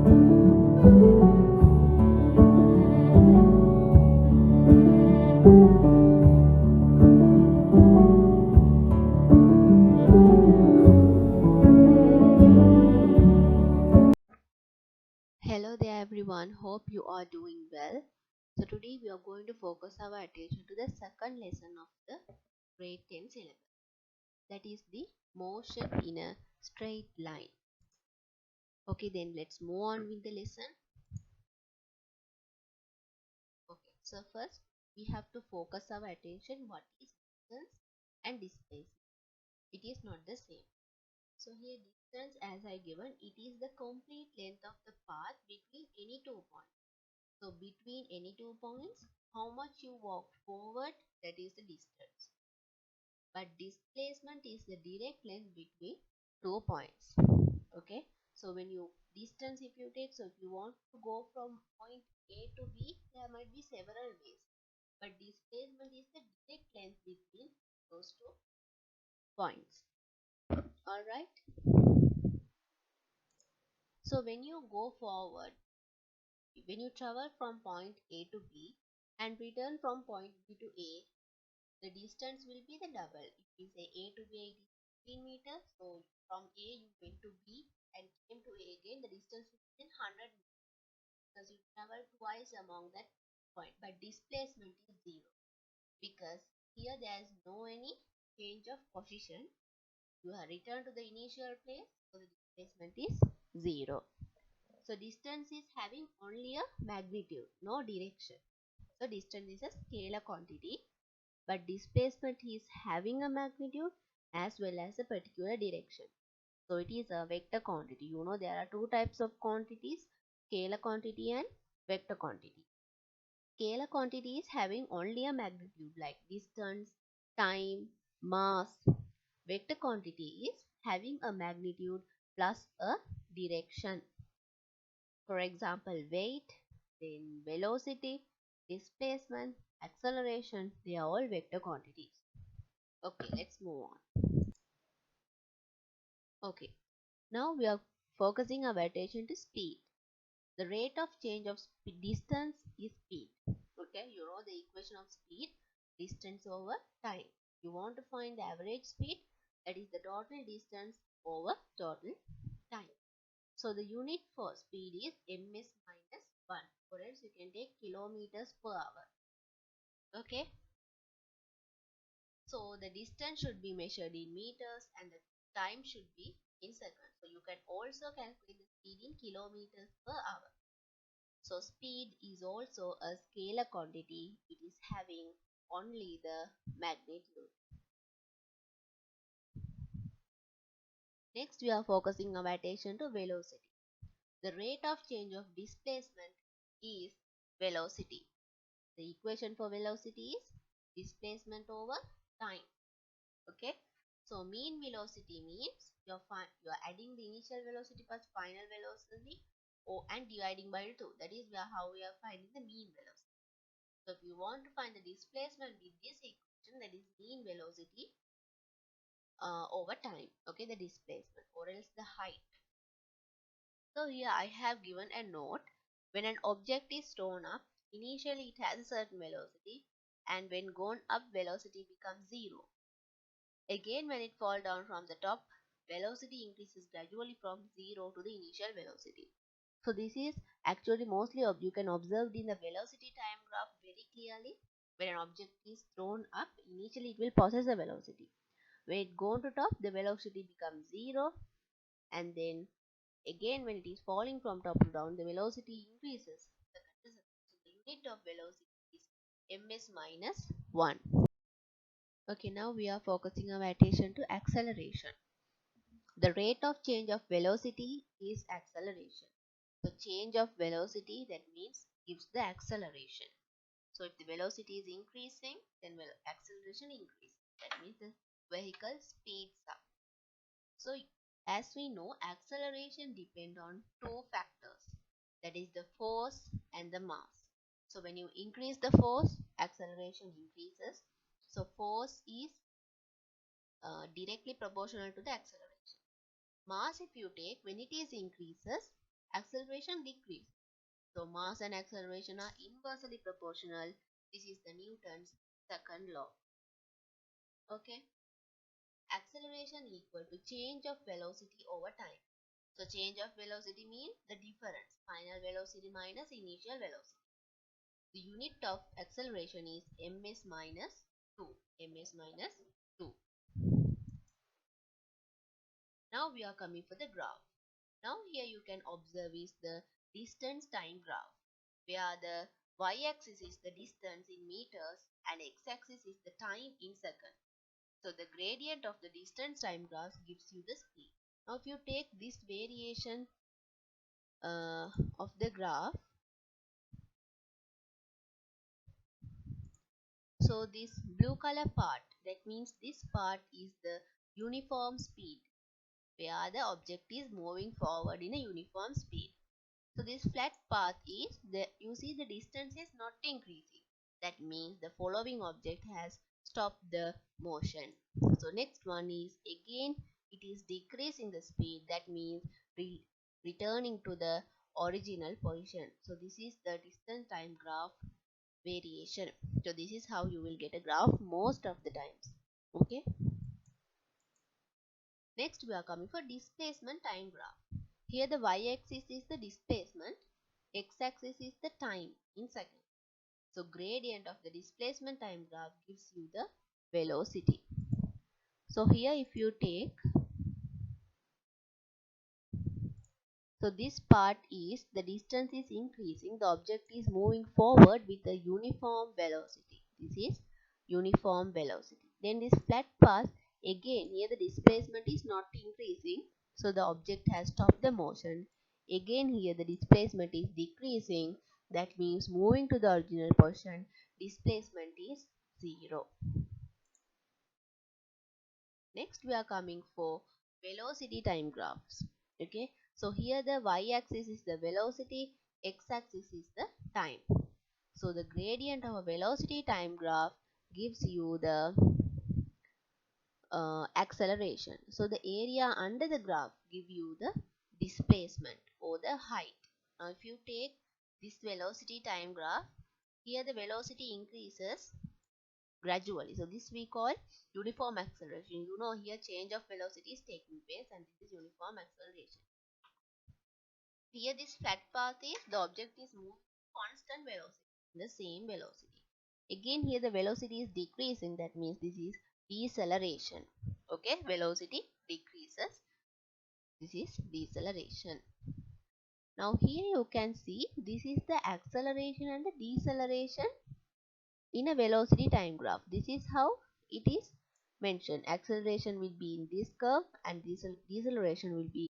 Hello there everyone, hope you are doing well. So today we are going to focus our attention to the second lesson of the grade 10 syllabus, that is the motion in a straight line. Okay, then let's move on with the lesson. Okay, so first we have to focus our attention what is distance and displacement. It is not the same. So here distance as I given, it is the complete length of the path between any two points. So between any two points, how much you walk forward, that is the distance. But displacement is the direct length between two points. Okay. So when you distance if you take, so if you want to go from point A to B, there might be several ways. But displacement is the direct length between those two points. Alright. So when you go forward, when you travel from point A to B and return from point B to A, the distance will be the double. If we say A to B, it is 15 meters. So from A you went to B and came to A again, the distance will be 100 meters because you travel twice among that point. But displacement is zero because here there is no any change of position. You have returned to the initial place, so the displacement is zero. So distance is having only a magnitude, no direction. So distance is a scalar quantity, but displacement is having a magnitude as well as a particular direction. So it is a vector quantity. You know there are two types of quantities, scalar quantity and vector quantity. Scalar quantity is having only a magnitude like distance, time, mass. Vector quantity is having a magnitude plus a direction. For example, weight, then velocity, displacement, acceleration, they are all vector quantities. Okay, let's move on. Okay, now we are focusing our attention to speed. The rate of change of distance is speed. Okay, you know the equation of speed, distance over time. You want to find the average speed, that is the total distance over total time. So the unit for speed is ms minus 1, or else you can take kilometers per hour. Okay, so the distance should be measured in meters and the time should be in seconds. So you can also calculate the speed in kilometers per hour. So speed is also a scalar quantity. It is having only the magnitude. Next we are focusing our attention to velocity. The rate of change of displacement is velocity. The equation for velocity is displacement over time. Okay, so mean velocity means you're adding the initial velocity plus final velocity and dividing by 2. That is how we are finding the mean velocity. So if you want to find the displacement with this equation, that is mean velocity over time, okay, the displacement or else the height. So here I have given a note. When an object is thrown up, initially it has a certain velocity, and when gone up, velocity becomes 0. Again, when it falls down from the top, velocity increases gradually from 0 to the initial velocity. So this is actually mostly you can observe in the velocity time graph very clearly. When an object is thrown up, initially it will possess a velocity. When it goes to top, the velocity becomes 0, and then again when it is falling from top to down, the velocity increases. So the unit of velocity is ms minus 1. Okay, now we are focusing our attention to acceleration. The rate of change of velocity is acceleration. So change of velocity, that means gives the acceleration. So if the velocity is increasing, then acceleration increases. That means the vehicle speeds up. So as we know, acceleration depends on two factors, that is the force and the mass. So when you increase the force, acceleration increases. So force is directly proportional to the acceleration. Mass if you take, when it is increases, acceleration acceleration decrease. So mass and acceleration are inversely proportional. This is the Newton's second law. Okay. Acceleration equal to change of velocity over time. So change of velocity means the difference, final velocity minus initial velocity. The unit of acceleration is ms minus 2. ms minus 2. Now we are coming for the graph. Now here you can observe is the distance time graph, where the y-axis is the distance in meters and x-axis is the time in seconds. So the gradient of the distance time graph gives you the speed. Now if you take this variation of the graph, so this blue color part, that means this part is the uniform speed, where the object is moving forward in a uniform speed. So this flat path is you see the distance is not increasing. That means the following object has stopped the motion. So next one is again it is decreasing the speed. That means returning to the original position. So this is the distance time graph variation. So this is how you will get a graph most of the times. Okay. Next we are coming for displacement time graph. Here the y-axis is the displacement, x-axis is the time in seconds. So gradient of the displacement time graph gives you the velocity. So here if you take, so this part is the distance is increasing, the object is moving forward with a uniform velocity. This is uniform velocity. Then this flat path, again here the displacement is not increasing, so the object has stopped the motion. Again here the displacement is decreasing, that means moving to the original position, displacement is 0. Next we are coming for velocity time graphs. Okay, so here the y-axis is the velocity, x-axis is the time. So the gradient of a velocity time graph gives you the acceleration. So the area under the graph give you the displacement or the height. Now if you take this velocity time graph, here the velocity increases gradually. So this we call uniform acceleration. You know here change of velocity is taking place and this is uniform acceleration. Here this flat path is the object is moving constant velocity, the same velocity. Again here the velocity is decreasing, that means this is deceleration. Okay, velocity decreases, this is deceleration. Now here you can see this is the acceleration and the deceleration in a velocity time graph. This is how it is mentioned. Acceleration will be in this curve and deceleration will be